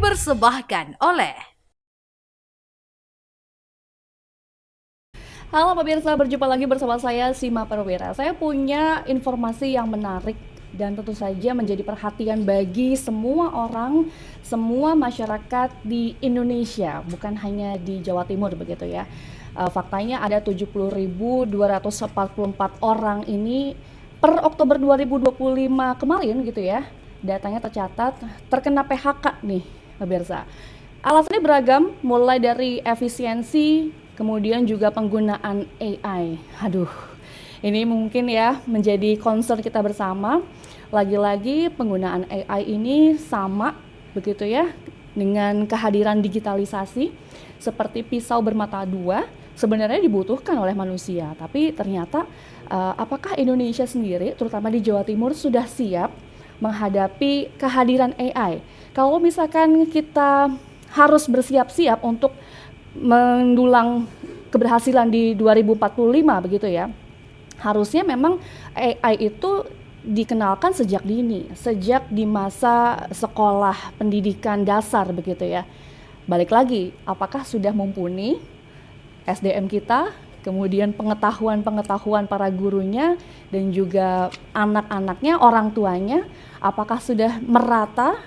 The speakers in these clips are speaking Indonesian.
dipersembahkan oleh Halo pemirsa, berjumpa lagi bersama saya Sima Perwira. Saya punya informasi yang menarik dan tentu saja menjadi perhatian bagi semua orang, semua masyarakat di Indonesia, bukan hanya di Jawa Timur begitu ya. Faktanya ada 70.244 orang ini per Oktober 2025 kemarin gitu ya. Datanya tercatat terkena PHK nih pemirsa. Alasannya beragam, mulai dari efisiensi, kemudian juga penggunaan AI. Aduh, ini mungkin ya menjadi concern kita bersama. Lagi-lagi penggunaan AI ini sama begitu ya dengan kehadiran digitalisasi seperti pisau bermata dua sebenarnya dibutuhkan oleh manusia. Tapi ternyata apakah Indonesia sendiri, terutama di Jawa Timur, sudah siap menghadapi kehadiran AI? Kalau misalkan kita harus bersiap-siap untuk mendulang keberhasilan di 2045 begitu ya. Harusnya memang AI itu dikenalkan sejak dini, sejak di masa sekolah pendidikan dasar begitu ya. Balik lagi, apakah sudah mumpuni SDM kita, kemudian pengetahuan para gurunya dan juga anak-anaknya, orang tuanya, apakah sudah merata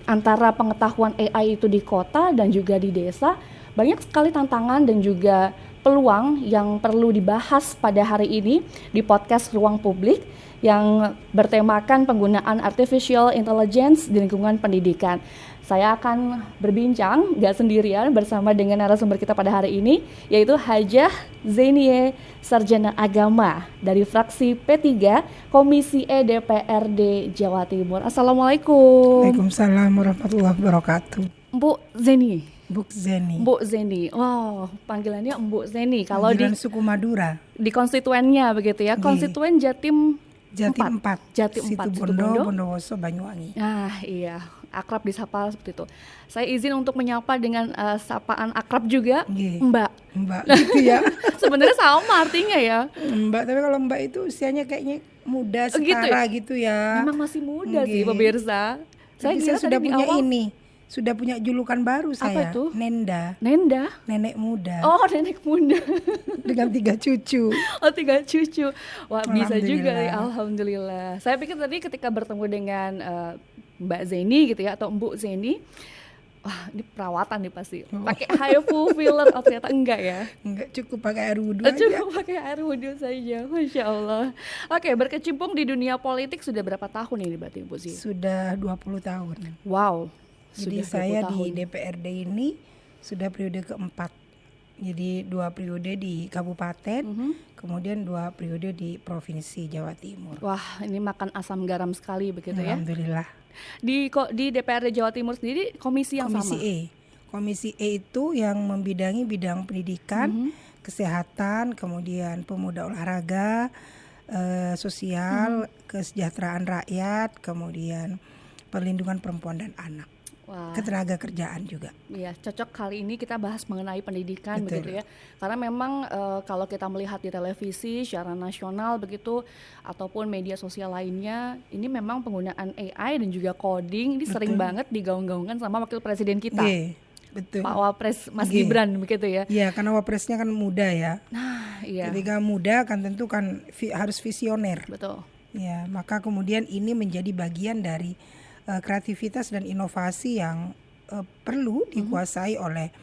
antara pengetahuan AI itu di kota dan juga di desa. Banyak sekali tantangan dan juga peluang yang perlu dibahas pada hari ini di podcast Ruang Publik yang bertemakan penggunaan artificial intelligence di lingkungan pendidikan. Saya akan berbincang gak sendirian bersama dengan narasumber kita pada hari ini, yaitu Hajah Zenie, Sarjana Agama dari fraksi P3 Komisi E DPRD Jawa Timur. Assalamualaikum. Waalaikumsalam warahmatullahi wabarakatuh. Mbok Zeni. Mbok Zeni. Wow, panggilannya Mbok Zeni. Kalau Panggilan suku Madura. di konstituennya begitu ya. Konstituen Jatim 4. Jatim 4. Situbondo, Bondowoso, Banyuwangi. Nah, iya. Akrab disapa seperti itu. Saya izin untuk menyapa dengan sapaan akrab juga, Mbak. Mbak gitu ya. Sebenarnya sama artinya ya. Mbak, tapi kalau Mbak itu usianya kayaknya muda setara gitu ya. Memang masih muda sih pemirsa. Saya sudah punya sudah punya julukan baru saya. Apa itu? Nenda. Nenek muda. Oh, nenek muda. Dengan 3 cucu. Oh, 3 cucu. Wah, bisa juga nih. Alhamdulillah. Saya pikir tadi ketika bertemu dengan Mbak Zeni gitu ya, atau Mbok Zeni, wah ini perawatan nih pasti. Pakai HIFU filler, oh ternyata enggak ya. Enggak, cukup pakai air wudhu aja. Cukup pakai air wudhu saja, Masya Allah. Oke, berkecimpung di dunia politik sudah berapa tahun ini berarti Bu Zeni? Sudah 20 tahun. Wow. Jadi saya di DPRD ini sudah periode keempat. Jadi 2 periode di kabupaten, kemudian 2 periode di provinsi Jawa Timur. Wah, ini makan asam garam sekali begitu ya. Alhamdulillah. Di DPRD Jawa Timur sendiri komisi yang Komisi sama? Komisi E itu yang membidangi bidang pendidikan, kesehatan, kemudian pemuda olahraga, sosial, kesejahteraan rakyat, kemudian perlindungan perempuan dan anak. Wah. Ketenaga kerjaan juga. Iya, cocok kali ini kita bahas mengenai pendidikan. Betul. Begitu ya. Karena memang kalau kita melihat di televisi secara nasional begitu ataupun media sosial lainnya, ini memang penggunaan AI dan juga coding ini sering banget digaung-gaungkan sama wakil presiden kita. Betul. Pak Wapres Mas Gibran begitu ya. Iya, karena wapresnya kan muda ya. Nah, iya. Ketika muda kan tentu kan harus visioner. Betul. Ya, maka kemudian ini menjadi bagian dari kreativitas dan inovasi yang perlu dikuasai oleh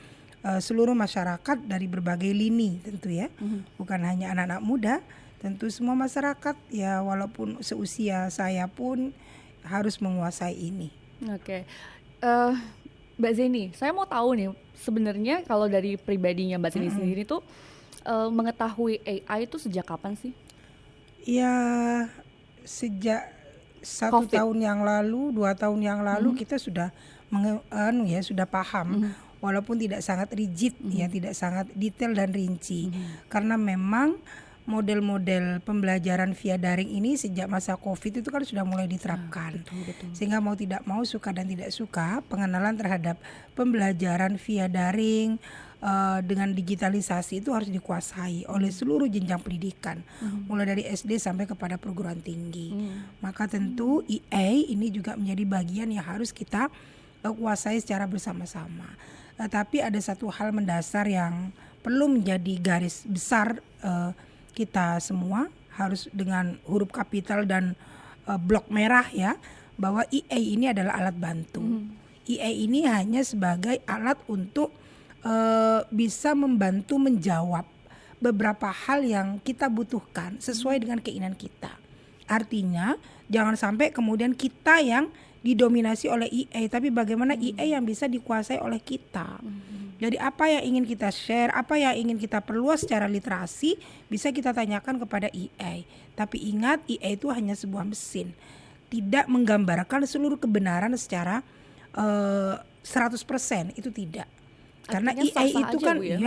seluruh masyarakat dari berbagai lini tentu ya. Bukan hanya anak-anak muda, tentu semua masyarakat ya, walaupun seusia saya pun harus menguasai ini. Oke. Mbak Zeni, saya mau tahu nih, sebenarnya kalau dari pribadinya Mbak Zeni sendiri tuh mengetahui AI itu sejak kapan sih? Ya, sejak 1 tahun yang lalu, 2 tahun yang lalu kita sudah sudah paham, walaupun tidak sangat rigid ya, tidak sangat detail dan rinci. Karena memang model-model pembelajaran via daring ini sejak masa Covid itu kan sudah mulai diterapkan. Betul. Sehingga mau tidak mau, suka dan tidak suka, pengenalan terhadap pembelajaran via daring dengan digitalisasi itu harus dikuasai oleh seluruh jenjang pendidikan, mulai dari SD sampai kepada perguruan tinggi. Maka tentu EA ini juga menjadi bagian yang harus kita kuasai secara bersama-sama. Tapi ada satu hal mendasar yang perlu menjadi garis besar kita semua, harus dengan huruf kapital dan blok merah ya, bahwa EA ini adalah alat bantu. EA ini hanya sebagai alat untuk bisa membantu menjawab beberapa hal yang kita butuhkan sesuai dengan keinginan kita. Artinya jangan sampai kemudian kita yang didominasi oleh EA, tapi bagaimana EA yang bisa dikuasai oleh kita. Jadi apa yang ingin kita share, apa yang ingin kita perluas secara literasi, bisa kita tanyakan kepada EA. Tapi ingat, EA itu hanya sebuah mesin, tidak menggambarkan seluruh kebenaran secara 100%, itu tidak. Karena Artinya EA sah-sah itu aja, kan Bu, ya?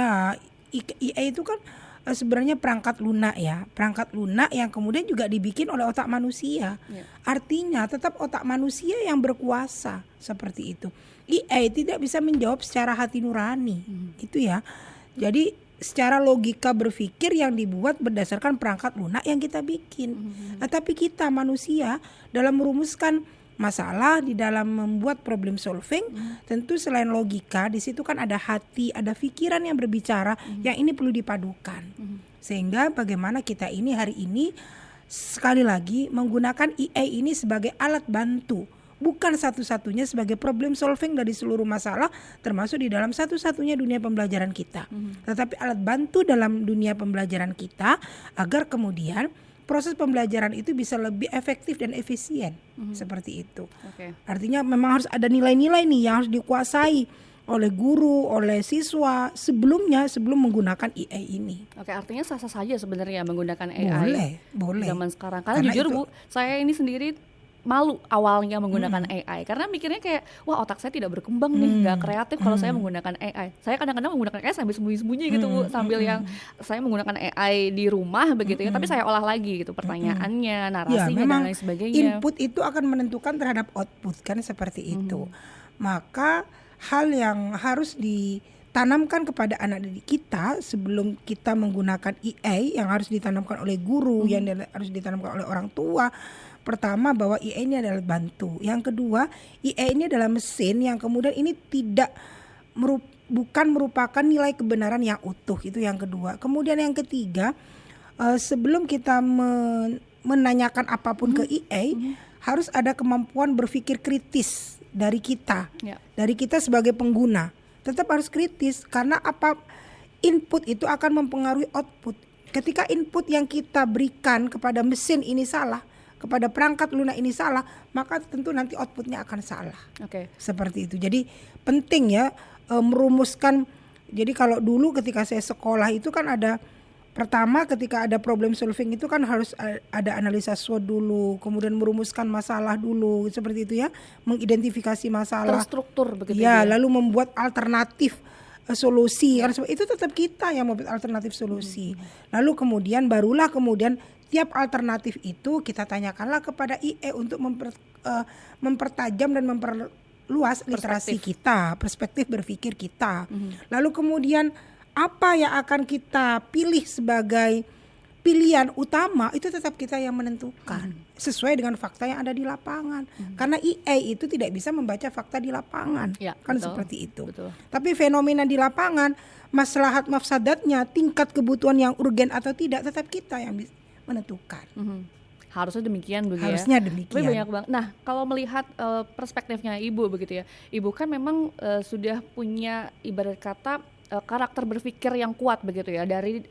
EA itu kan sebenarnya perangkat lunak ya, perangkat lunak yang kemudian juga dibikin oleh otak manusia. Ya. Artinya tetap otak manusia yang berkuasa, seperti itu. EA tidak bisa menjawab secara hati nurani, itu ya. Jadi secara logika berpikir yang dibuat berdasarkan perangkat lunak yang kita bikin. Nah, tapi kita manusia dalam merumuskan masalah, di dalam membuat problem solving, tentu selain logika, di situ kan ada hati, ada pikiran yang berbicara, yang ini perlu dipadukan. Sehingga bagaimana kita ini hari ini sekali lagi menggunakan EA ini sebagai alat bantu, bukan satu-satunya sebagai problem solving dari seluruh masalah, termasuk di dalam satu-satunya dunia pembelajaran kita. Tetapi alat bantu dalam dunia pembelajaran kita agar kemudian proses pembelajaran itu bisa lebih efektif dan efisien, seperti itu. Artinya memang harus ada nilai-nilai nih yang harus dikuasai oleh guru, oleh siswa sebelum menggunakan EA ini. Oke, artinya sah-sah saja sebenarnya menggunakan AI Boleh. zaman sekarang. Karena jujur Bu, saya ini sendiri malu awalnya menggunakan AI karena mikirnya kayak wah otak saya tidak berkembang nih, nggak kreatif kalau saya menggunakan AI. Saya kadang-kadang menggunakan AI sambil sembunyi-sembunyi gitu Bu, sambil yang saya menggunakan AI di rumah begitu ya, tapi saya olah lagi gitu pertanyaannya, narasinya dan lain sebagainya. Input itu akan menentukan terhadap output kan, seperti itu. Maka hal yang harus ditanamkan kepada anak didik kita sebelum kita menggunakan EA, yang harus ditanamkan oleh guru, yang harus ditanamkan oleh orang tua. Pertama, bahwa EA ini adalah bantu. Yang kedua, EA ini adalah mesin yang kemudian ini bukan merupakan nilai kebenaran yang utuh. Itu yang kedua. Kemudian yang ketiga, sebelum kita menanyakan apapun ke EA, harus ada kemampuan berpikir kritis dari kita. Dari kita sebagai pengguna. Tetap harus kritis, karena input itu akan mempengaruhi output. Ketika input yang kita berikan kepada mesin ini salah, kepada perangkat lunak ini salah, maka tentu nanti outputnya akan salah. Seperti itu. Jadi penting ya merumuskan. Jadi kalau dulu ketika saya sekolah itu kan ada, pertama ketika ada problem solving itu kan harus ada analisa SWOT dulu, kemudian merumuskan masalah dulu, seperti itu ya, mengidentifikasi masalah, terstruktur begitu ya, lalu membuat alternatif solusi. Karena itu tetap kita yang membuat alternatif solusi. Lalu kemudian barulah tiap alternatif itu kita tanyakanlah kepada IE untuk mempertajam dan memperluas literasi kita, perspektif berpikir kita. Lalu kemudian apa yang akan kita pilih sebagai pilihan utama, itu tetap kita yang menentukan sesuai dengan fakta yang ada di lapangan. Karena EA itu tidak bisa membaca fakta di lapangan, kan betul, seperti itu. Tapi fenomena di lapangan, maslahat mafsadatnya, tingkat kebutuhan yang urgen atau tidak, tetap kita yang menentukan. Harusnya demikian begitu. Harusnya demikian. Tapi banyak banget. Nah, kalau melihat perspektifnya Ibu begitu ya, Ibu kan memang sudah punya ibarat kata karakter berpikir yang kuat begitu ya, dari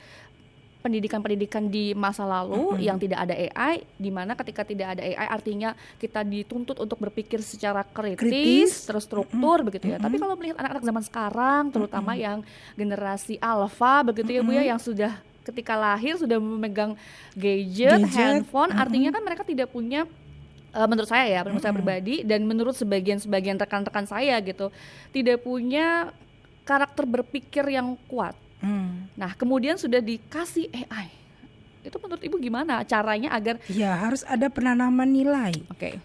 pendidikan-pendidikan di masa lalu yang tidak ada AI, di mana ketika tidak ada AI artinya kita dituntut untuk berpikir secara kritis terstruktur begitu ya. Tapi kalau melihat anak-anak zaman sekarang, terutama yang generasi alpha begitu ya Bu ya, yang sudah ketika lahir sudah memegang gadget, handphone, artinya kan mereka tidak punya, menurut saya ya, menurut saya pribadi dan menurut sebagian rekan-rekan saya gitu, tidak punya karakter berpikir yang kuat. Nah, kemudian sudah dikasih AI. Itu menurut Ibu gimana caranya agar harus ada penanaman nilai.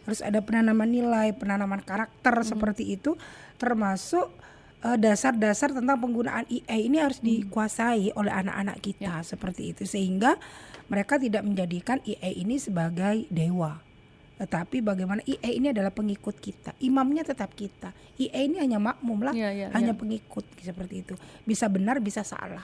Harus ada penanaman nilai, penanaman karakter seperti itu, termasuk dasar-dasar tentang penggunaan AI ini harus dikuasai oleh anak-anak kita seperti itu, sehingga mereka tidak menjadikan AI ini sebagai dewa. Tetapi bagaimana IE ini adalah pengikut kita, imamnya tetap kita. IE ini hanya makmum lah, hanya pengikut seperti itu. Bisa benar, bisa salah.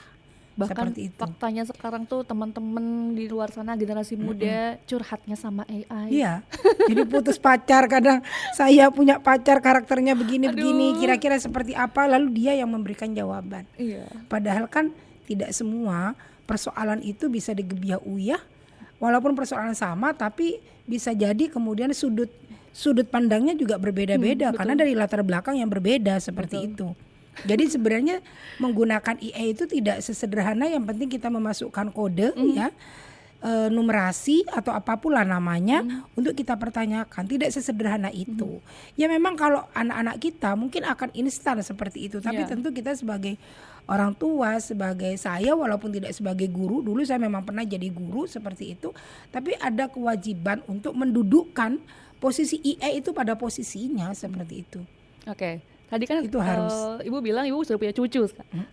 Bahkan Seperti itu. faktanya sekarang tuh teman-teman di luar sana generasi muda curhatnya sama AI. Iya, jadi putus pacar kadang saya punya pacar karakternya begini-begini, kira-kira seperti apa, lalu dia yang memberikan jawaban. Iya. Padahal kan tidak semua persoalan itu bisa digebiah uyah, walaupun persoalan sama, tapi bisa jadi kemudian sudut pandangnya juga berbeda-beda karena dari latar belakang yang berbeda seperti itu. Jadi sebenarnya menggunakan IE itu tidak sesederhana yang penting kita memasukkan kode ya, numerasi atau apapun lah namanya untuk kita pertanyakan. Tidak sesederhana itu. Ya memang kalau anak-anak kita mungkin akan instan seperti itu, tapi tentu kita sebagai orang tua, sebagai saya walaupun tidak sebagai guru, dulu saya memang pernah jadi guru seperti itu, tapi ada kewajiban untuk mendudukkan posisi IE itu pada posisinya seperti itu. Oke. Tadi kan Itu harus. Ibu bilang ibu sudah punya cucu,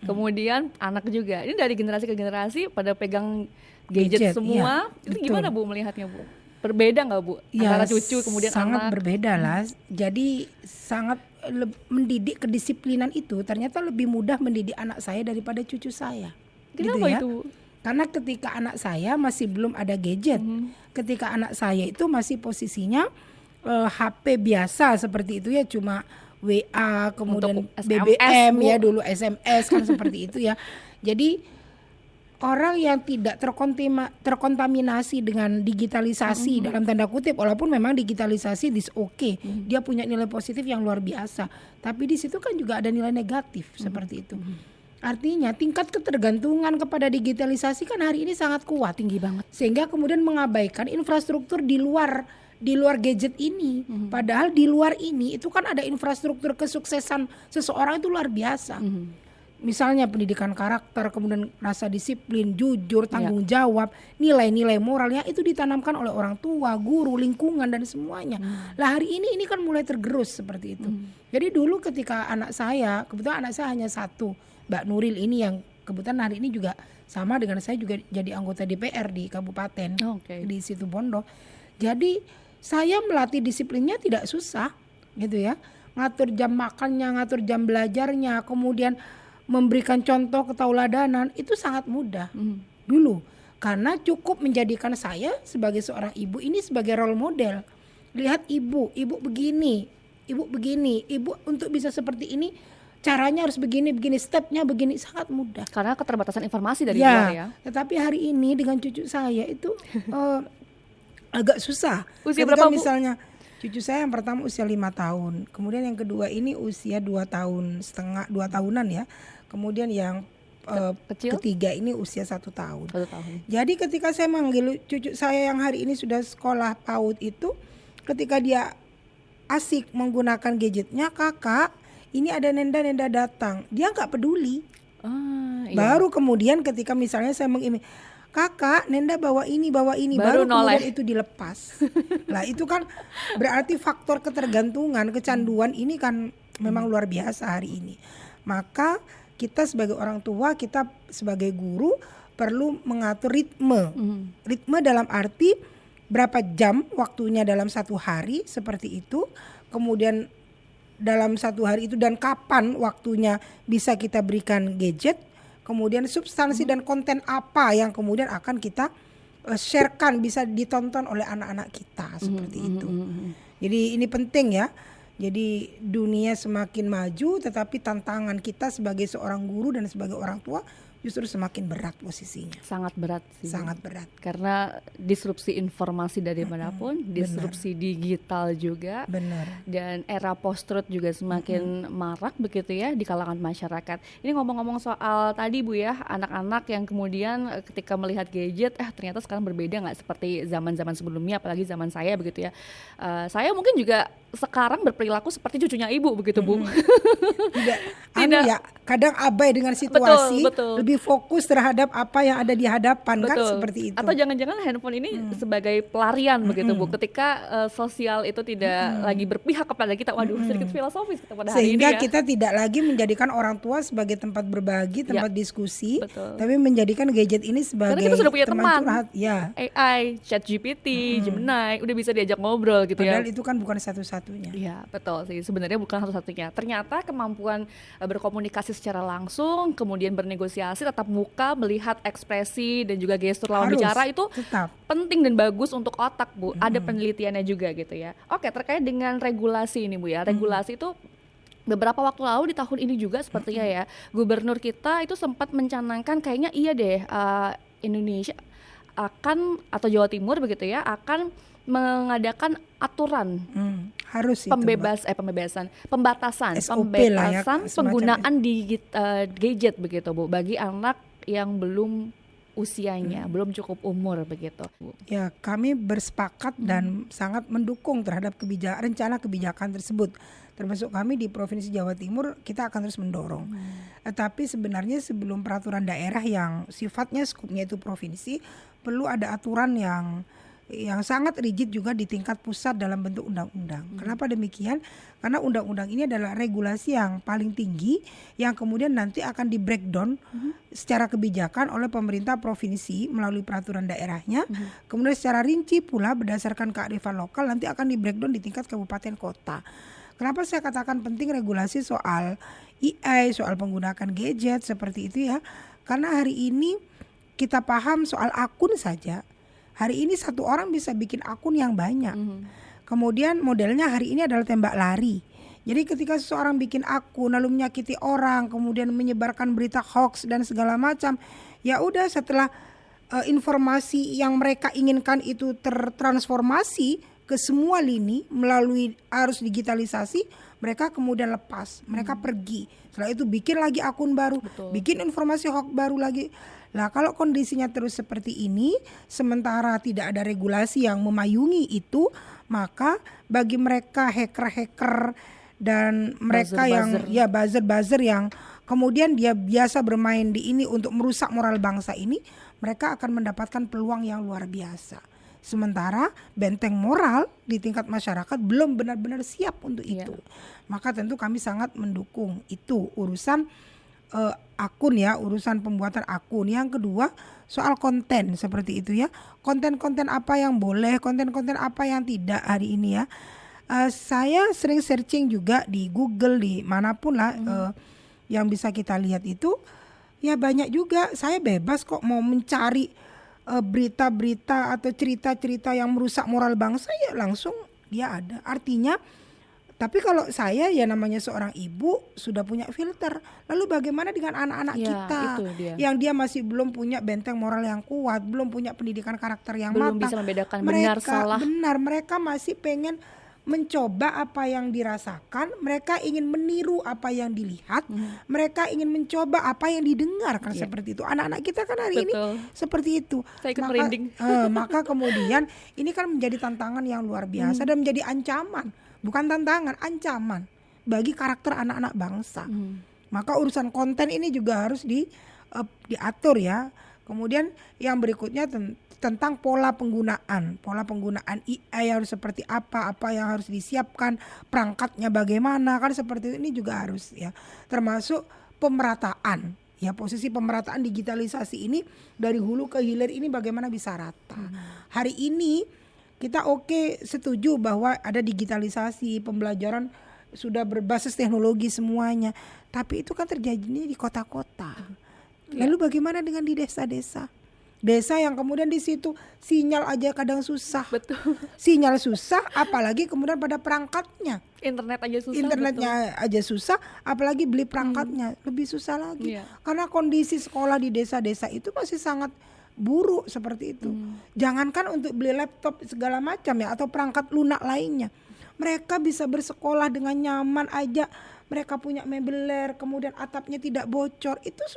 kemudian anak juga. Ini dari generasi ke generasi pada pegang gadget semua. Itu gimana Bu melihatnya Bu? Berbeda nggak Bu antara cucu kemudian sangat anak? Berbeda lah. Jadi sangat mendidik kedisiplinan itu ternyata lebih mudah mendidik anak saya daripada cucu saya. Kenapa gitu ya? itu? Karena ketika anak saya masih belum ada gadget, ketika anak saya itu masih posisinya HP biasa seperti itu ya, cuma WA, kemudian BBM ya, dulu SMS kan seperti itu ya. Jadi orang yang tidak terkontaminasi dengan digitalisasi dalam tanda kutip, walaupun memang digitalisasi is okay, dia punya nilai positif yang luar biasa, tapi di situ kan juga ada nilai negatif seperti itu. Artinya tingkat ketergantungan kepada digitalisasi kan hari ini sangat kuat, tinggi banget, sehingga kemudian mengabaikan infrastruktur di luar gadget ini. Padahal di luar ini itu kan ada infrastruktur kesuksesan seseorang itu luar biasa. Misalnya pendidikan karakter, kemudian rasa disiplin, jujur, tanggung jawab, nilai-nilai moral yang itu ditanamkan oleh orang tua, guru, lingkungan dan semuanya. Lah hari ini kan mulai tergerus seperti itu. Jadi dulu ketika anak saya, kebetulan anak saya hanya satu, Mbak Nuril ini yang kebetulan hari ini juga sama dengan saya juga jadi anggota DPR di kabupaten di Situbondo. Jadi saya melatih disiplinnya tidak susah gitu ya. Ngatur jam makannya, ngatur jam belajarnya, kemudian memberikan contoh ketauladanan itu sangat mudah dulu. Karena cukup menjadikan saya sebagai seorang ibu ini sebagai role model. Lihat ibu begini, ibu untuk bisa seperti ini caranya harus begini, stepnya begini, sangat mudah. Karena keterbatasan informasi dari luar ya. Tetapi hari ini dengan cucu saya itu agak susah. Usia berapa Bu? Misalnya cucu saya yang pertama usia 5 tahun, kemudian yang kedua ini usia 2 tahun setengah, 2 tahunan ya. Kemudian yang ketiga ini usia 1 tahun. 1 tahun. Jadi ketika saya manggil cucu saya yang hari ini sudah sekolah PAUD itu, ketika dia asik menggunakan gadgetnya, kakak ini ada Nenda datang, dia nggak peduli. Baru kemudian ketika misalnya saya kakak, Nenda bawa ini, baru kemudian itu dilepas. Lah itu kan berarti faktor ketergantungan, kecanduan ini kan memang luar biasa hari ini. Maka kita sebagai orang tua, kita sebagai guru perlu mengatur ritme. Ritme dalam arti berapa jam waktunya dalam satu hari seperti itu. Kemudian dalam satu hari itu dan kapan waktunya bisa kita berikan gadget. Kemudian substansi dan konten apa yang kemudian akan kita sharekan, bisa ditonton oleh anak-anak kita seperti itu. Jadi ini penting ya. Jadi dunia semakin maju, tetapi tantangan kita sebagai seorang guru dan sebagai orang tua justru semakin berat posisinya. Sangat berat sih. Sangat berat. Karena disrupsi informasi dari manapun, disrupsi digital juga. Benar. Dan era post-truth juga semakin marak begitu ya di kalangan masyarakat. Ini ngomong-ngomong soal tadi Bu ya, anak-anak yang kemudian ketika melihat gadget, ternyata sekarang berbeda nggak seperti zaman-zaman sebelumnya, apalagi zaman saya begitu ya. Saya mungkin juga sekarang berperilaku seperti cucunya ibu begitu Bu. Tidak, Tidak. ya kadang abai dengan situasi, betul. lebih fokus terhadap apa yang ada di hadapan kan, Betul. seperti itu. Atau jangan-jangan handphone ini sebagai pelarian begitu Bu. Ketika sosial itu tidak lagi berpihak kepada kita, waduh sedikit filosofis kita pada hari ini Sehingga ya. kita tidak lagi menjadikan orang tua sebagai tempat berbagi, tempat diskusi, betul. tapi menjadikan gadget ini sebagai Karena kita sudah punya teman. curhat. Ya, AI, ChatGPT, Gemini, udah bisa diajak ngobrol gitu ya. padahal itu kan bukan satu-satunya. Iya betul sih, sebenarnya bukan satu-satunya. Ternyata kemampuan berkomunikasi secara langsung, kemudian bernegosiasi, tatap muka, melihat ekspresi dan juga gestur lawan Harus, bicara itu tetap. penting dan bagus untuk otak Bu. Ada penelitiannya juga gitu ya. Oke, terkait dengan regulasi ini Bu ya. Regulasi itu beberapa waktu lalu di tahun ini juga sepertinya ya, gubernur kita itu sempat mencanangkan kayaknya iya deh, Indonesia akan atau Jawa Timur begitu ya akan mengadakan aturan Harus itu, Mbak. pembatasan SOP lah ya, pembatasan semacam penggunaan gadget begitu Bu bagi anak yang belum usianya, belum cukup umur begitu Bu. Ya, kami bersepakat dan sangat mendukung terhadap rencana kebijakan tersebut. Termasuk kami di Provinsi Jawa Timur, kita akan terus mendorong. Tapi sebenarnya sebelum peraturan daerah yang sifatnya skupnya itu provinsi, perlu ada aturan yang sangat rigid juga di tingkat pusat dalam bentuk undang-undang. Kenapa demikian? Karena undang-undang ini adalah regulasi yang paling tinggi yang kemudian nanti akan di breakdown secara kebijakan oleh pemerintah provinsi melalui peraturan daerahnya. Kemudian secara rinci pula berdasarkan kearifan lokal nanti akan di breakdown di tingkat kabupaten kota. Kenapa saya katakan penting regulasi soal AI, soal penggunaan gadget seperti itu ya? Karena hari ini kita paham soal akun saja. Hari ini satu orang bisa bikin akun yang banyak. Kemudian modelnya hari ini adalah tembak lari. Jadi ketika seseorang bikin akun lalu menyakiti orang, kemudian menyebarkan berita hoax dan segala macam, ya udah setelah informasi yang mereka inginkan itu tertransformasi ke semua lini melalui arus digitalisasi, mereka kemudian lepas, mereka pergi. Setelah itu bikin lagi akun baru, bikin informasi hoax baru lagi. Nah, kalau kondisinya terus seperti ini, sementara tidak ada regulasi yang memayungi itu, maka bagi mereka hacker-hacker dan mereka buzzer yang kemudian dia biasa bermain di ini untuk merusak moral bangsa ini, mereka akan mendapatkan peluang yang luar biasa. Sementara benteng moral di tingkat masyarakat belum benar-benar siap untuk itu. Maka tentu kami sangat mendukung itu urusan akun ya, urusan pembuatan akun. Yang kedua soal konten seperti itu ya. Konten-konten apa yang boleh, konten-konten apa yang tidak hari ini ya. Saya sering searching juga di Google, di manapun lah yang bisa kita lihat itu. Ya banyak juga, saya bebas kok mau mencari berita-berita atau cerita-cerita yang merusak moral bangsa, ya langsung dia ada. Artinya, tapi kalau saya ya namanya seorang ibu sudah punya filter. Lalu bagaimana dengan anak-anak kita yang dia masih belum punya benteng moral yang kuat, belum punya pendidikan karakter yang belum matang. bisa membedakan benar salah. Mereka masih pengen mencoba apa yang dirasakan, mereka ingin meniru apa yang dilihat, mereka ingin mencoba apa yang didengarkan seperti itu. Anak-anak kita kan hari ini seperti itu. Saya ikut merinding. Maka kemudian ini kan menjadi tantangan yang luar biasa dan menjadi ancaman, bukan tantangan, ancaman bagi karakter anak-anak bangsa. Maka urusan konten ini juga harus diatur ya. Kemudian yang berikutnya tentang pola penggunaan AI harus seperti apa yang harus disiapkan, perangkatnya bagaimana, kan seperti ini juga harus ya. Termasuk pemerataan ya, posisi pemerataan digitalisasi ini dari hulu ke hilir ini bagaimana bisa rata. Hari ini kita setuju bahwa ada digitalisasi, pembelajaran sudah berbasis teknologi semuanya, tapi itu kan terjadinya di kota-kota. Lalu bagaimana dengan di desa-desa? Desa yang kemudian di situ sinyal aja kadang susah. Betul. Sinyal susah, apalagi kemudian pada perangkatnya. Internetnya aja susah, apalagi beli perangkatnya lebih susah lagi. Karena kondisi sekolah di desa-desa itu masih sangat buruk seperti itu. Jangankan untuk beli laptop segala macam ya, atau perangkat lunak lainnya. Mereka bisa bersekolah dengan nyaman aja. Mereka punya mebeler, kemudian atapnya tidak bocor. Itu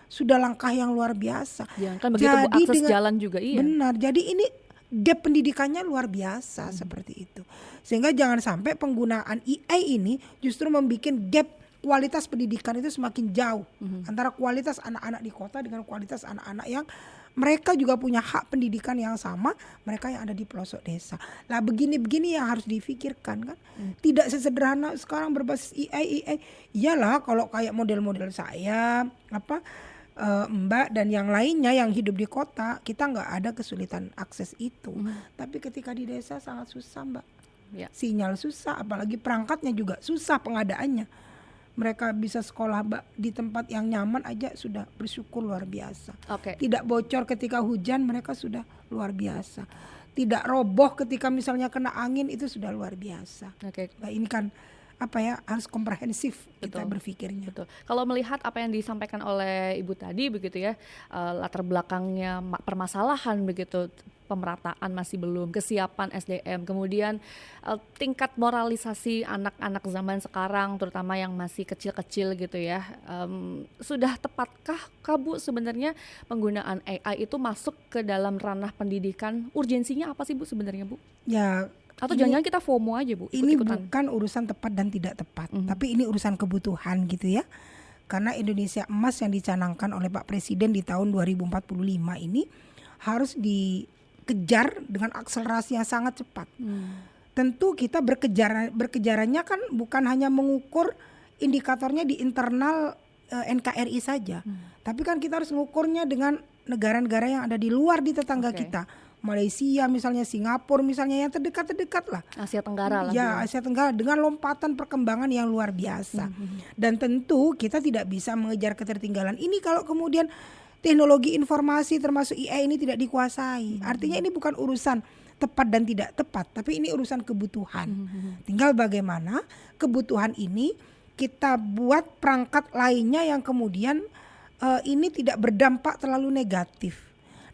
sudah langkah yang luar biasa. Kan begitu akses jalan juga iya. Benar. Jadi gap pendidikannya luar biasa seperti itu. Sehingga jangan sampai penggunaan AI ini justru membuat gap kualitas pendidikan itu semakin jauh antara kualitas anak-anak di kota dengan kualitas anak-anak yang mereka juga punya hak pendidikan yang sama, mereka yang ada di pelosok desa. Lah begini-begini yang harus difikirkan kan. Tidak sesederhana sekarang berbasis AI. Iyalah kalau kayak model-model saya, Mbak dan yang lainnya yang hidup di kota, kita nggak ada kesulitan akses itu. Tapi ketika di desa sangat susah, Mbak. Ya. Sinyal susah, apalagi perangkatnya juga susah pengadaannya. Mereka bisa sekolah di tempat yang nyaman aja sudah bersyukur luar biasa. Oke. Tidak bocor ketika hujan, mereka sudah luar biasa. Tidak roboh ketika misalnya kena angin, itu sudah luar biasa. Oke. Nah, ini kan harus komprehensif kita berpikirnya. Betul. Kalau melihat apa yang disampaikan oleh Ibu tadi begitu ya, latar belakangnya permasalahan begitu, pemerataan masih belum, kesiapan SDM, kemudian tingkat moralisasi anak-anak zaman sekarang terutama yang masih kecil-kecil gitu ya, sudah tepatkah Bu sebenarnya penggunaan AI itu masuk ke dalam ranah pendidikan? Urgensinya apa sih Bu sebenarnya Bu? Ya, atau jangan-jangan kita FOMO aja Bu? Ini bukan urusan tepat dan tidak tepat, tapi ini urusan kebutuhan gitu ya. Karena Indonesia Emas yang dicanangkan oleh Pak Presiden di tahun 2045 ini harus dikejar dengan akselerasi yang sangat cepat. Tentu kita berkejarannya kan bukan hanya mengukur indikatornya di internal NKRI saja, tapi kan kita harus mengukurnya dengan negara-negara yang ada di luar, di tetangga kita. Malaysia misalnya, Singapura misalnya, yang terdekat-terdekat lah. Asia Tenggara lah. Ya, Asia Tenggara dengan lompatan perkembangan yang luar biasa. Dan tentu kita tidak bisa mengejar ketertinggalan ini kalau kemudian teknologi informasi termasuk AI ini tidak dikuasai. Artinya ini bukan urusan tepat dan tidak tepat, tapi ini urusan kebutuhan. Tinggal bagaimana kebutuhan ini kita buat perangkat lainnya yang kemudian ini tidak berdampak terlalu negatif.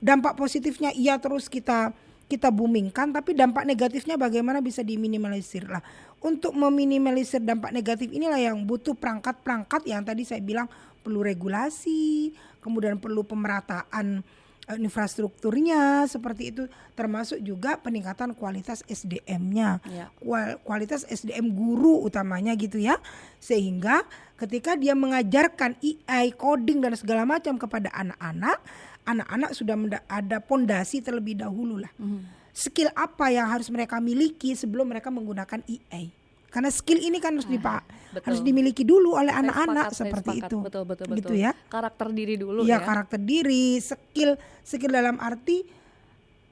Dampak positifnya terus kita boomingkan, tapi dampak negatifnya bagaimana bisa diminimalisir lah. Untuk meminimalisir dampak negatif inilah yang butuh perangkat-perangkat yang tadi saya bilang perlu regulasi, kemudian perlu pemerataan infrastrukturnya seperti itu, termasuk juga peningkatan kualitas SDM-nya, kualitas SDM guru utamanya gitu ya, sehingga ketika dia mengajarkan AI, coding dan segala macam kepada anak-anak sudah ada pondasi terlebih dahulu lah. Skill apa yang harus mereka miliki sebelum mereka menggunakan AI. Karena skill ini kan harus dimiliki dulu oleh anak-anak seperti itu. Betul. Gitu ya. Karakter diri dulu ya. Karakter diri, skill dalam arti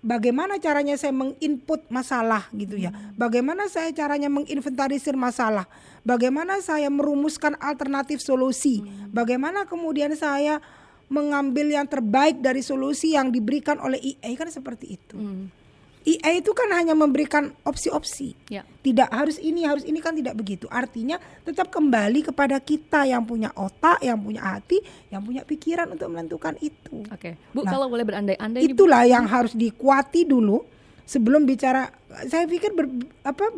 bagaimana caranya saya menginput masalah gitu ya. Bagaimana saya caranya menginventarisir masalah. Bagaimana saya merumuskan alternatif solusi. Bagaimana kemudian saya mengambil yang terbaik dari solusi yang diberikan oleh AI, kan seperti itu. AI itu kan hanya memberikan opsi-opsi. Tidak harus ini kan tidak begitu. Artinya tetap kembali kepada kita yang punya otak, yang punya hati, yang punya pikiran untuk menentukan itu. Oke. Bu, kalau boleh berandai-andai itulah yang harus dikuati dulu sebelum bicara. Saya pikir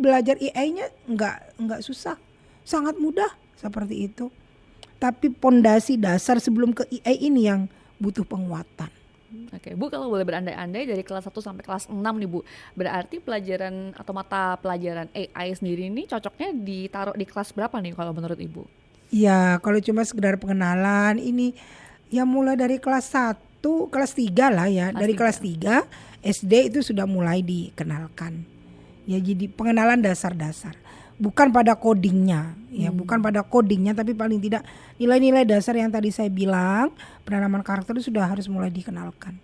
belajar AI-nya enggak susah. Sangat mudah seperti itu. Tapi pondasi dasar sebelum ke AI ini yang butuh penguatan. Oke, Bu, kalau boleh berandai-andai dari kelas 1 sampai kelas 6 nih Bu, berarti pelajaran atau mata pelajaran AI sendiri ini cocoknya ditaruh di kelas berapa nih kalau menurut Ibu? Ya, kalau cuma sekedar pengenalan ini ya mulai dari kelas 1, kelas 3 lah ya. Dari kelas 3 SD itu sudah mulai dikenalkan. Ya, jadi pengenalan dasar-dasar. Bukan pada codingnya, bukan pada codingnya, tapi paling tidak nilai-nilai dasar yang tadi saya bilang, penanaman karakter itu sudah harus mulai dikenalkan.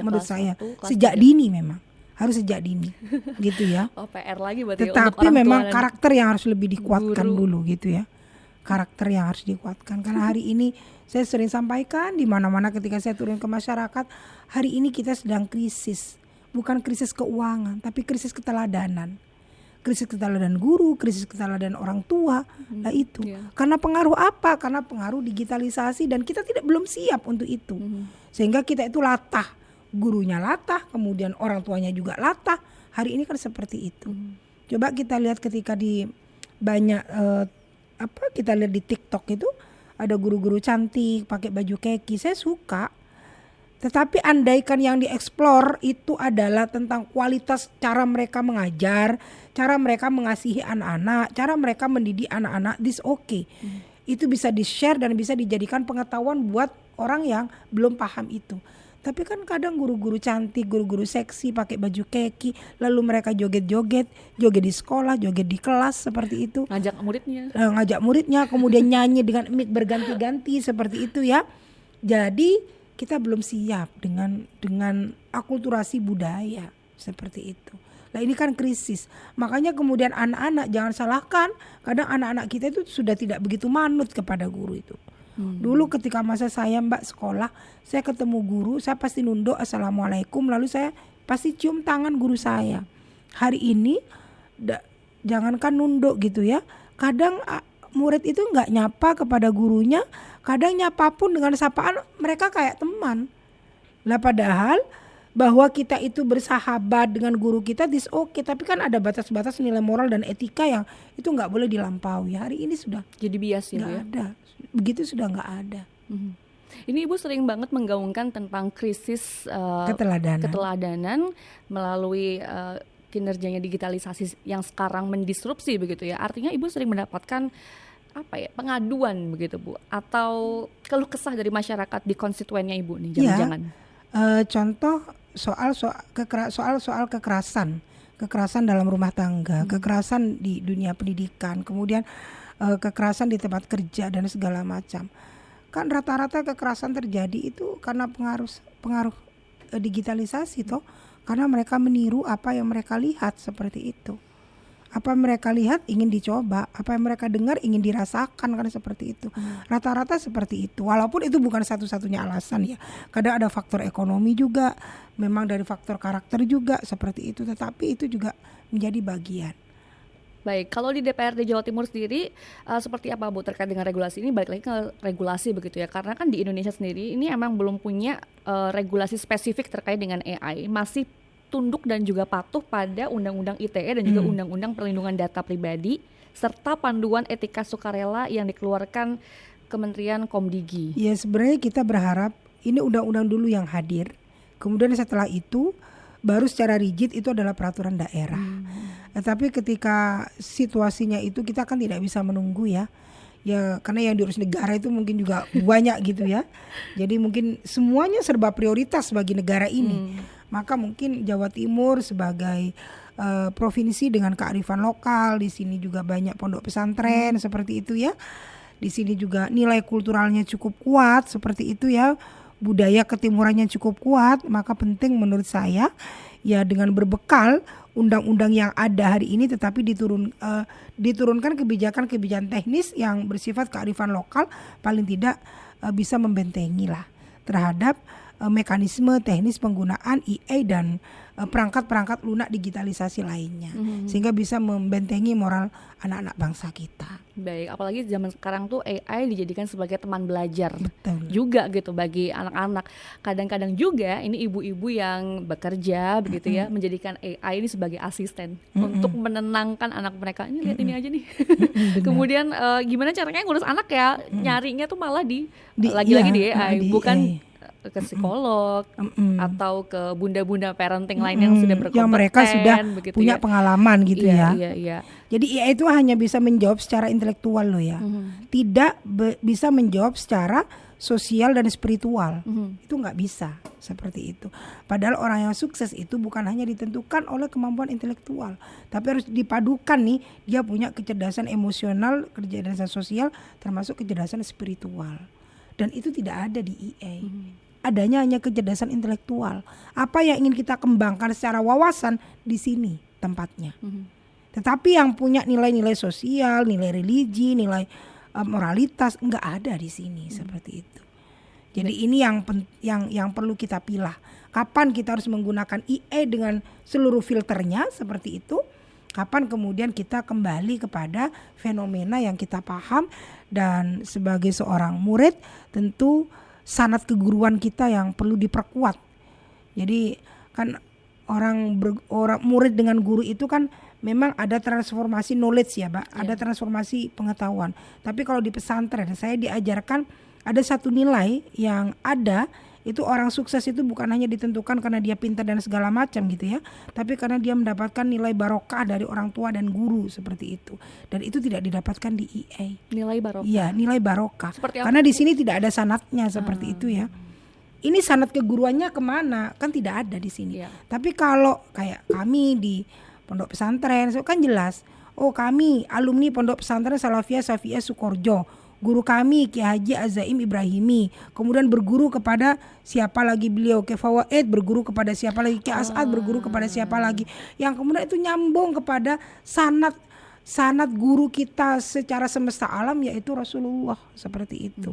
Menurut saya, sejak dini memang harus sejak dini, gitu ya. PR lagi berarti. Tetapi memang karakter yang harus lebih dikuatkan dulu, gitu ya. Karakter yang harus dikuatkan, karena hari ini saya sering sampaikan di mana-mana ketika saya turun ke masyarakat, hari ini kita sedang krisis, bukan krisis keuangan, tapi krisis keteladanan. Krisis keteladanan guru, krisis keteladanan orang tua, nah itu. Karena pengaruh apa? Karena pengaruh digitalisasi dan kita belum siap untuk itu. Sehingga kita itu latah, gurunya latah, kemudian orang tuanya juga latah. Hari ini kan seperti itu. Coba kita lihat ketika di banyak kita lihat di TikTok itu ada guru-guru cantik pakai baju keki, saya suka. Tetapi andaikan yang dieksplor itu adalah tentang kualitas cara mereka mengajar, cara mereka mengasihi anak-anak, cara mereka mendidik anak-anak, this okay. Itu bisa di-share dan bisa dijadikan pengetahuan buat orang yang belum paham itu. Tapi kan kadang guru-guru cantik, guru-guru seksi pakai baju keki, lalu mereka joget-joget, joget di sekolah, joget di kelas seperti itu. Ngajak muridnya, kemudian nyanyi dengan mic berganti-ganti seperti itu ya. Jadi kita belum siap dengan akulturasi budaya seperti itu. Nah ini kan krisis. Makanya kemudian anak-anak, jangan salahkan, kadang anak-anak kita itu sudah tidak begitu manut kepada guru itu. Dulu ketika masa saya Mbak sekolah, saya ketemu guru, saya pasti nunduk assalamualaikum, lalu saya pasti cium tangan guru saya. Hari ini jangankan nunduk gitu ya, kadang murid itu nggak nyapa kepada gurunya, kadang nyapa pun dengan sapaan mereka kayak teman. Lah padahal bahwa kita itu bersahabat dengan guru kita, this okay, tapi kan ada batas-batas nilai moral dan etika yang itu nggak boleh dilampaui. Hari ini sudah jadi bias ya, nggak ada, begitu sudah nggak ada. Ini Ibu sering banget menggaungkan tentang krisis keteladanan melalui kinerjanya digitalisasi yang sekarang mendisrupsi begitu ya. Artinya Ibu sering mendapatkan pengaduan begitu Bu, atau keluh kesah dari masyarakat di konstituennya Ibu nih, jangan-jangan. Contoh soal kekerasan dalam rumah tangga, kekerasan di dunia pendidikan, kemudian kekerasan di tempat kerja dan segala macam. Kan rata-rata kekerasan terjadi itu karena pengaruh digitalisasi toh, karena mereka meniru apa yang mereka lihat seperti itu. Apa yang mereka lihat ingin dicoba, apa yang mereka dengar ingin dirasakan, kan seperti itu. Rata-rata seperti itu. Walaupun itu bukan satu-satunya alasan ya. Kadang ada faktor ekonomi juga, memang dari faktor karakter juga seperti itu. Tetapi itu juga menjadi bagian. Baik, kalau di DPRD Jawa Timur sendiri seperti apa Bu terkait dengan regulasi ini? Balik lagi ke regulasi begitu ya. Karena kan di Indonesia sendiri ini emang belum punya regulasi spesifik terkait dengan AI. Masih tunduk dan juga patuh pada Undang-Undang ITE dan juga Undang-Undang Perlindungan Data Pribadi serta panduan etika sukarela yang dikeluarkan Kementerian Komdigi. Ya sebenarnya kita berharap ini undang-undang dulu yang hadir, kemudian setelah itu baru secara rigid itu adalah peraturan daerah. Tapi ketika situasinya itu kita kan tidak bisa menunggu ya. Ya karena yang diurus negara itu mungkin juga banyak gitu ya. Jadi mungkin semuanya serba prioritas bagi negara ini. Maka mungkin Jawa Timur sebagai provinsi dengan kearifan lokal, di sini juga banyak pondok pesantren seperti itu ya. Di sini juga nilai kulturalnya cukup kuat seperti itu ya. Budaya ketimurannya cukup kuat, maka penting menurut saya ya dengan berbekal undang-undang yang ada hari ini tetapi diturunkan kebijakan-kebijakan teknis yang bersifat kearifan lokal, paling tidak bisa membentengi lah terhadap mekanisme teknis penggunaan IA dan perangkat-perangkat lunak digitalisasi lainnya, sehingga bisa membentengi moral anak-anak bangsa kita. Baik, apalagi zaman sekarang tuh AI dijadikan sebagai teman belajar. Betul. Juga gitu bagi anak-anak. Kadang-kadang juga ini ibu-ibu yang bekerja begitu ya, menjadikan AI ini sebagai asisten untuk menenangkan anak mereka. Ini lihat ini aja nih. Kemudian gimana caranya ngurus anak ya? Nyarinya tuh malah lagi-lagi di AI, bukan ke psikolog atau ke bunda-bunda parenting lain yang sudah berkompeten, yang mereka sudah punya pengalaman gitu ya. Iya. Jadi IA itu hanya bisa menjawab secara intelektual loh ya, tidak bisa menjawab secara sosial dan spiritual. Itu nggak bisa seperti itu. Padahal orang yang sukses itu bukan hanya ditentukan oleh kemampuan intelektual, tapi harus dipadukan nih, dia punya kecerdasan emosional, kecerdasan sosial, termasuk kecerdasan spiritual. Dan itu tidak ada di IA. Adanya hanya kecerdasan intelektual. Apa yang ingin kita kembangkan secara wawasan di sini tempatnya. Tetapi yang punya nilai-nilai sosial, nilai religi, nilai moralitas enggak ada di sini seperti itu. Jadi ini yang perlu kita pilah. Kapan kita harus menggunakan IA dengan seluruh filternya seperti itu? Kapan kemudian kita kembali kepada fenomena yang kita paham, dan sebagai seorang murid tentu sanad keguruan kita yang perlu diperkuat. Jadi kan orang murid dengan guru itu kan memang ada transformasi knowledge ya, Mbak. Ada transformasi pengetahuan. Tapi kalau di pesantren saya diajarkan ada satu nilai yang ada Itu orang sukses itu bukan hanya ditentukan karena dia pintar dan segala macam gitu ya, tapi karena dia mendapatkan nilai barokah dari orang tua dan guru seperti itu. Dan itu tidak didapatkan di EA. Nilai barokah. Iya, nilai barokah. Seperti apa? Karena di sini tidak ada sanatnya seperti itu ya. Ini sanat keguruannya kemana? Kan tidak ada di sini. Iya. Tapi kalau kayak kami di pondok pesantren, so kan jelas. Oh, kami alumni pondok pesantren Salafiyah Safiyah Sukorjo. Guru kami Ki Haji Azaim Ibrahimi, kemudian berguru kepada siapa lagi beliau, Ki Fawaid berguru kepada siapa lagi, Ki As'ad berguru kepada siapa lagi, yang kemudian itu nyambung kepada sanad guru kita secara semesta alam, yaitu Rasulullah, seperti itu.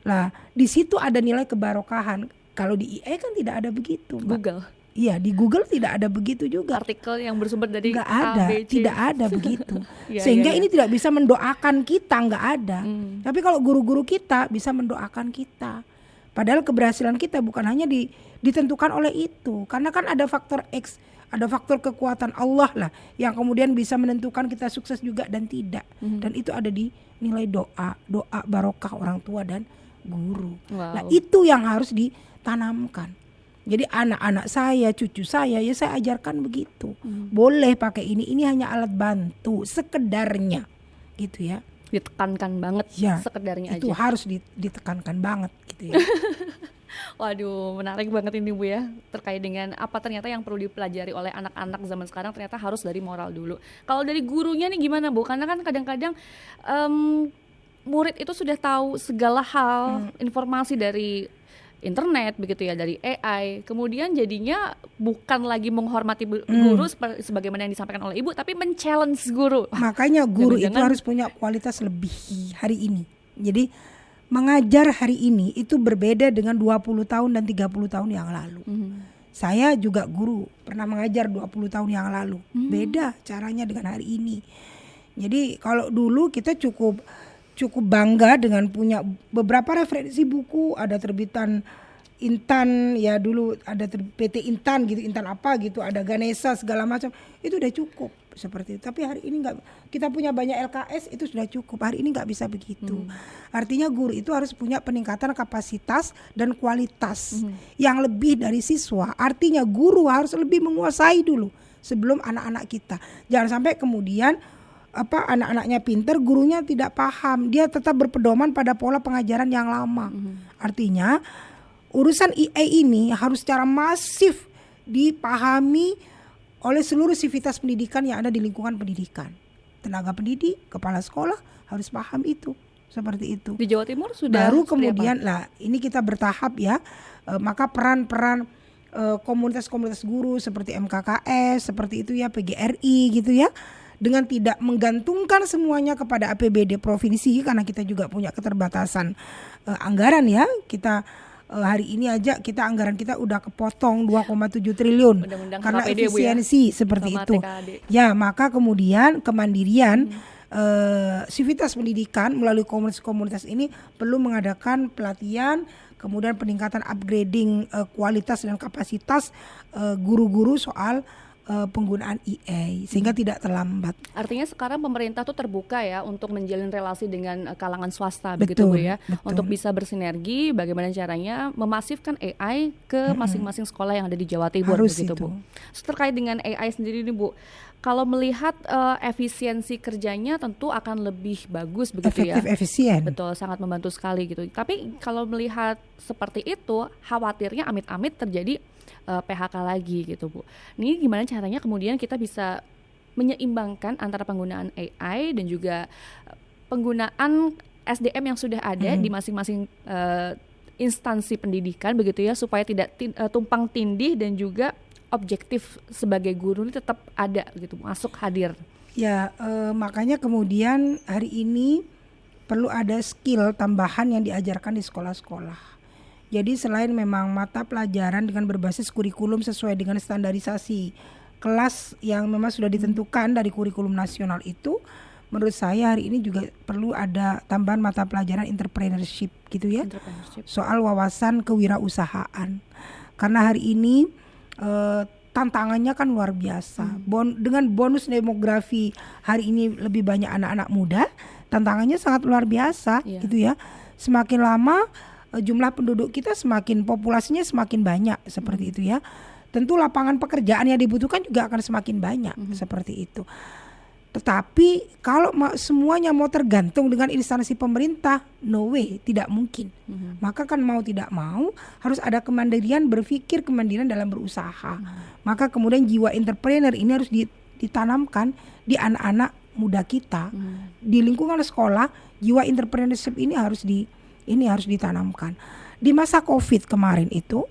Lah di situ ada nilai kebarokahan. Kalau di IE kan tidak ada begitu, Mbak. Google. Iya, di Google tidak ada begitu juga. Artikel yang bersumber dari Nggak ada, A, B, C. tidak ada begitu. Iya, Sehingga iya, iya. ini tidak bisa mendoakan kita, nggak ada. Tapi kalau guru-guru kita bisa mendoakan kita. Padahal keberhasilan kita bukan hanya ditentukan oleh itu. Karena kan ada faktor X, ada faktor kekuatan Allah lah yang kemudian bisa menentukan kita sukses juga dan tidak. Dan itu ada di nilai doa barokah orang tua dan guru. Wow. Nah, itu yang harus ditanamkan. Jadi anak-anak saya, cucu saya, ya saya ajarkan begitu. Boleh pakai ini hanya alat bantu sekedarnya, gitu ya. Ditekankan banget Ya, sekedarnya itu aja. harus ditekankan banget, gitu ya. Waduh, menarik banget ini Bu ya, terkait dengan apa ternyata yang perlu dipelajari oleh anak-anak zaman sekarang ternyata harus dari moral dulu. Kalau dari gurunya nih gimana Bu? Karena kan kadang-kadang murid itu sudah tahu segala hal, informasi dari internet begitu ya, dari AI, kemudian jadinya bukan lagi menghormati guru sebagaimana yang disampaikan oleh Ibu, tapi men-challenge guru. Makanya guru itu Jangan-jangan- harus punya kualitas lebih hari ini. Jadi mengajar hari ini itu berbeda dengan 20 tahun dan 30 tahun yang lalu. Saya juga guru, pernah mengajar 20 tahun yang lalu. Beda caranya dengan hari ini. Jadi kalau dulu kita cukup bangga dengan punya beberapa referensi buku, ada terbitan Intan ya, dulu ada PT Intan gitu, Intan apa gitu, ada Ganesha segala macam, itu udah cukup seperti itu. Tapi hari ini nggak, kita punya banyak LKS, itu sudah cukup. Hari ini nggak bisa begitu. Artinya guru itu harus punya peningkatan kapasitas dan kualitas yang lebih dari siswa. Artinya guru harus lebih menguasai dulu sebelum anak-anak kita. Jangan sampai kemudian anak-anaknya pinter, gurunya tidak paham, dia tetap berpedoman pada pola pengajaran yang lama. Artinya urusan IE ini harus secara masif dipahami oleh seluruh sivitas pendidikan yang ada di lingkungan pendidikan. Tenaga pendidik, kepala sekolah harus paham itu, seperti itu. Di Jawa Timur sudah Baru seperti kemudian apa? lah ini kita bertahap ya, maka peran-peran komunitas-komunitas guru seperti MKKS, seperti itu ya, PGRI gitu ya, dengan tidak menggantungkan semuanya kepada APBD provinsi, karena kita juga punya keterbatasan anggaran ya. Kita hari ini aja anggaran kita udah kepotong 2,7 triliun Undang-undang karena KPD, Bu, ya? efisiensi seperti Sama itu. TKD. Ya, maka kemudian kemandirian sivitas pendidikan melalui komunitas-komunitas ini perlu mengadakan pelatihan, kemudian peningkatan upgrading kualitas dan kapasitas guru-guru soal penggunaan IE sehingga tidak terlambat. Artinya sekarang pemerintah tuh terbuka ya untuk menjalin relasi dengan kalangan swasta Betul, begitu Bu ya, betul. untuk bisa bersinergi bagaimana caranya memasifkan AI ke masing-masing sekolah yang ada di Jawa Timur Harus begitu itu. Bu. Terkait dengan AI sendiri nih Bu, kalau melihat efisiensi kerjanya tentu akan lebih bagus begitu ya. Efektif, efisien. Betul, sangat membantu sekali gitu. Tapi kalau melihat seperti itu, khawatirnya amit-amit terjadi PHK lagi gitu Bu. Ini gimana caranya kemudian kita bisa menyeimbangkan antara penggunaan AI dan juga penggunaan SDM yang sudah ada di masing-masing instansi pendidikan begitu ya, supaya tidak tumpang tindih dan juga objektif sebagai guru ini tetap ada gitu, masuk hadir. Ya, makanya kemudian hari ini perlu ada skill tambahan yang diajarkan di sekolah-sekolah. Jadi selain memang mata pelajaran dengan berbasis kurikulum sesuai dengan standarisasi kelas yang memang sudah ditentukan dari kurikulum nasional itu, menurut saya hari ini juga perlu ada tambahan mata pelajaran entrepreneurship gitu ya. Entrepreneurship. Soal wawasan kewirausahaan. Karena hari ini tantangannya kan luar biasa. Dengan bonus demografi hari ini lebih banyak anak-anak muda, tantangannya sangat luar biasa gitu ya. Semakin lama jumlah penduduk kita semakin, populasinya semakin banyak seperti itu ya. Tentu lapangan pekerjaan yang dibutuhkan juga akan semakin banyak seperti itu. Tetapi kalau semuanya mau tergantung dengan instansi pemerintah, no way, tidak mungkin. Maka kan mau tidak mau harus ada kemandirian berpikir, kemandirian dalam berusaha. Maka kemudian jiwa entrepreneur ini harus ditanamkan di anak-anak muda kita. Di lingkungan sekolah, jiwa entrepreneurship ini harus ditanamkan. Di masa Covid kemarin itu,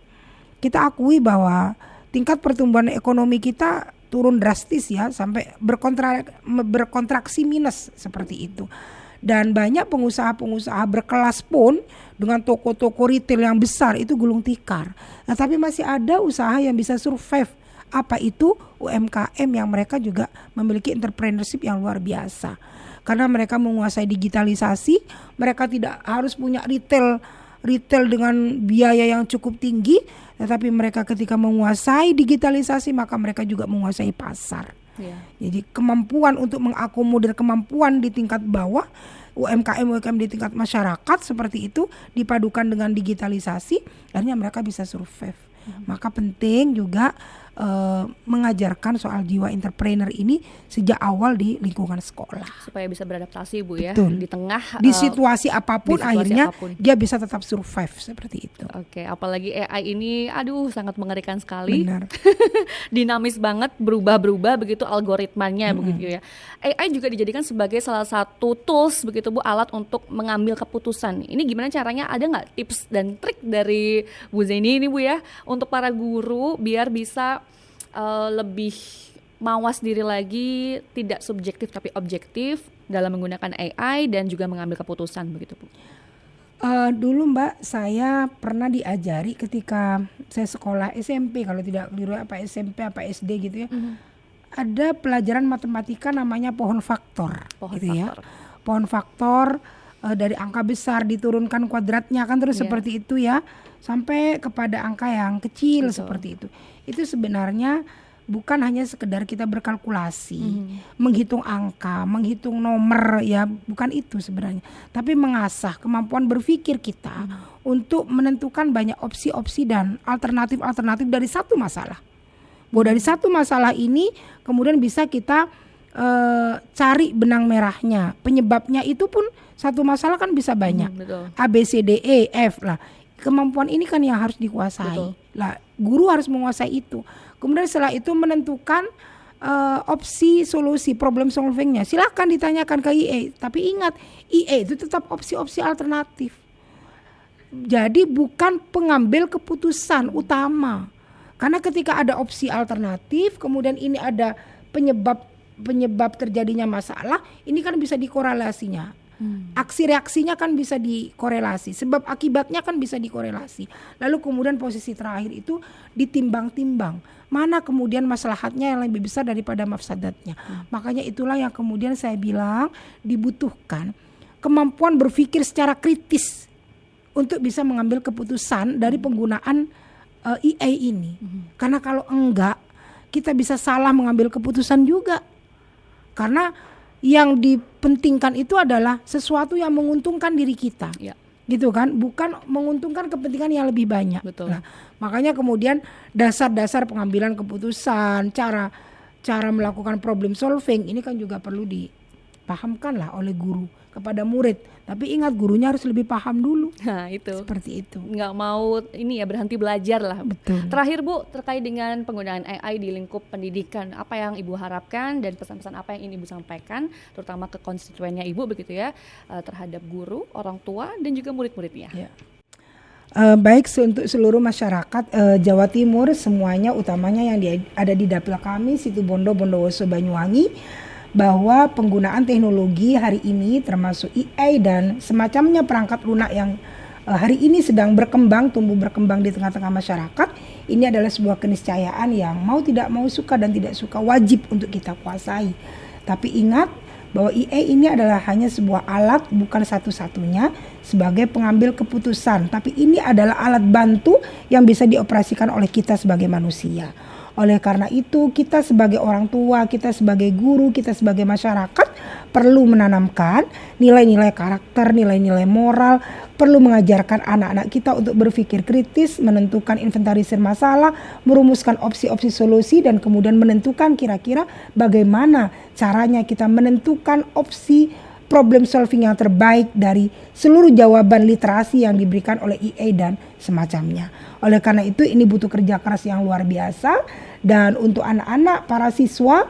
kita akui bahwa tingkat pertumbuhan ekonomi kita turun drastis ya, sampai berkontraksi minus seperti itu. Dan banyak pengusaha-pengusaha berkelas pun dengan toko-toko retail yang besar itu gulung tikar. Nah, tapi masih ada usaha yang bisa survive. Apa itu? UMKM yang mereka juga memiliki entrepreneurship yang luar biasa. Karena mereka menguasai digitalisasi, mereka tidak harus punya retail dengan biaya yang cukup tinggi, tetapi mereka ketika menguasai digitalisasi maka mereka juga menguasai pasar. Jadi kemampuan untuk mengakomodir kemampuan di tingkat bawah, UMKM di tingkat masyarakat seperti itu dipadukan dengan digitalisasi, akhirnya mereka bisa survive. Maka penting juga mengajarkan soal jiwa entrepreneur ini sejak awal di lingkungan sekolah supaya bisa beradaptasi Bu. Betul. Ya di tengah di situasi apapun, akhirnya dia bisa tetap survive seperti itu. Oke, apalagi AI ini sangat mengerikan sekali. Benar. Dinamis banget, berubah-berubah begitu algoritmanya begitu ya. AI juga dijadikan sebagai salah satu tools begitu Bu, alat untuk mengambil keputusan. Ini gimana caranya, ada nggak tips dan trik dari Bu Zaini ini Bu ya untuk para guru biar bisa lebih mawas diri lagi, tidak subjektif tapi objektif dalam menggunakan AI dan juga mengambil keputusan begitu Bu? Dulu Mbak, saya pernah diajari ketika saya sekolah SMP, kalau tidak keliru apa SMP apa SD gitu ya. Ada pelajaran matematika namanya pohon faktor. Ya. Pohon faktor dari angka besar diturunkan kuadratnya kan terus seperti itu ya, sampai kepada angka yang kecil. Betul. Seperti itu. Itu sebenarnya bukan hanya sekedar kita berkalkulasi, menghitung angka, menghitung nomor ya, bukan itu sebenarnya. Tapi mengasah kemampuan berpikir kita untuk menentukan banyak opsi-opsi dan alternatif-alternatif dari satu masalah. Bahwa dari satu masalah ini kemudian bisa kita cari benang merahnya, penyebabnya itu pun satu masalah kan bisa banyak. A, B, C, D, E, F lah. Kemampuan ini kan yang harus dikuasai. Lah, guru harus menguasai itu. Kemudian setelah itu menentukan opsi solusi problem solvingnya. Silahkan ditanyakan ke IE. Tapi ingat, IE itu tetap opsi-opsi alternatif. Jadi bukan pengambil keputusan utama. Karena ketika ada opsi alternatif, kemudian ini ada penyebab terjadinya masalah, ini kan bisa dikorelasinya. Aksi reaksinya kan bisa dikorelasi, sebab akibatnya kan bisa dikorelasi. Lalu kemudian posisi terakhir itu ditimbang-timbang, mana kemudian maslahatnya yang lebih besar daripada mafsadatnya. Makanya itulah yang kemudian saya bilang dibutuhkan kemampuan berpikir secara kritis untuk bisa mengambil keputusan dari penggunaan IA ini. Karena kalau enggak, kita bisa salah mengambil keputusan juga. Karena yang dipentingkan itu adalah sesuatu yang menguntungkan diri kita, gitu kan, bukan menguntungkan kepentingan yang lebih banyak. Betul. Nah, makanya kemudian dasar-dasar pengambilan keputusan, cara melakukan problem solving ini kan juga perlu dipahamkan lah oleh guru kepada murid. Tapi ingat, gurunya harus lebih paham dulu. Nah itu. Seperti itu. Nggak mau ini ya, berhenti belajar lah. Betul. Terakhir Bu, terkait dengan penggunaan AI di lingkup pendidikan, apa yang Ibu harapkan dan pesan-pesan apa yang ingin Ibu sampaikan, terutama ke konstituennya Ibu begitu ya, terhadap guru, orang tua dan juga murid-muridnya. Ya. Baik untuk seluruh masyarakat Jawa Timur semuanya, utamanya yang ada di dapil kami Situbondo, Bondowoso, Banyuwangi, bahwa penggunaan teknologi hari ini termasuk AI dan semacamnya perangkat lunak yang hari ini sedang tumbuh berkembang di tengah-tengah masyarakat, ini adalah sebuah keniscayaan yang mau tidak mau, suka dan tidak suka, wajib untuk kita kuasai. Tapi ingat bahwa AI ini adalah hanya sebuah alat, bukan satu-satunya sebagai pengambil keputusan, tapi ini adalah alat bantu yang bisa dioperasikan oleh kita sebagai manusia. Oleh karena itu kita sebagai orang tua, kita sebagai guru, kita sebagai masyarakat perlu menanamkan nilai-nilai karakter, nilai-nilai moral, perlu mengajarkan anak-anak kita untuk berpikir kritis, menentukan inventarisir masalah, merumuskan opsi-opsi solusi, dan kemudian menentukan kira-kira bagaimana caranya kita menentukan opsi problem solving yang terbaik dari seluruh jawaban literasi yang diberikan oleh EA dan semacamnya. Oleh karena itu ini butuh kerja keras yang luar biasa, dan untuk anak-anak, para siswa,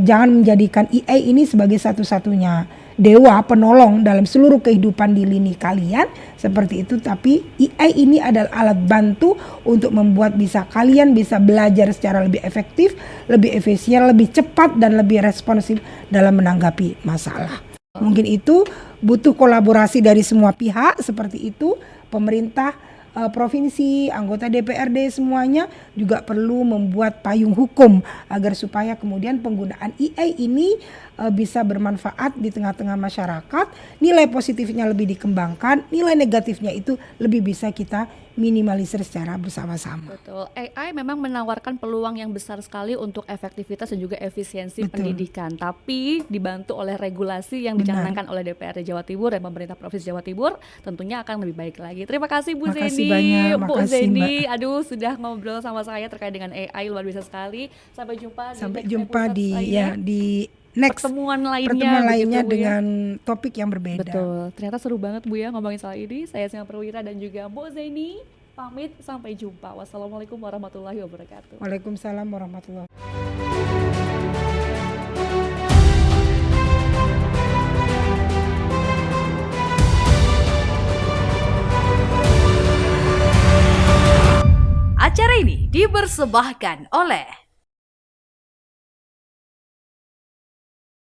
jangan menjadikan EA ini sebagai satu-satunya dewa penolong dalam seluruh kehidupan di lini kalian seperti itu, tapi EA ini adalah alat bantu untuk membuat kalian bisa belajar secara lebih efektif, lebih efisien, lebih cepat, dan lebih responsif dalam menanggapi masalah. Mungkin itu butuh kolaborasi dari semua pihak seperti itu, pemerintah, provinsi, anggota DPRD, semuanya juga perlu membuat payung hukum agar supaya kemudian penggunaan EA ini bisa bermanfaat di tengah-tengah masyarakat, nilai positifnya lebih dikembangkan, nilai negatifnya itu lebih bisa kita minimalisir secara bersama-sama. Betul, AI memang menawarkan peluang yang besar sekali untuk efektivitas dan juga efisiensi pendidikan, tapi dibantu oleh regulasi yang dicanangkan oleh DPRD Jawa Timur dan pemerintah Provinsi Jawa Timur, tentunya akan lebih baik lagi. Terima kasih Bu Makasih Zeni, banyak, Bu makasih, Zeni, Mbak. aduh sudah ngobrol sama saya terkait dengan AI, luar biasa sekali. Sampai jumpa di next pertemuan lainnya, pertemuan lainnya begitu, Bu, ya. dengan topik yang berbeda. Betul, ternyata seru banget Bu ya ngomongin soal ini. Saya Singa Perwira dan juga Bu Zeni pamit, sampai jumpa. Wassalamualaikum warahmatullahi wabarakatuh. Waalaikumsalam warahmatullahi wabarakatuh. Acara ini dipersembahkan oleh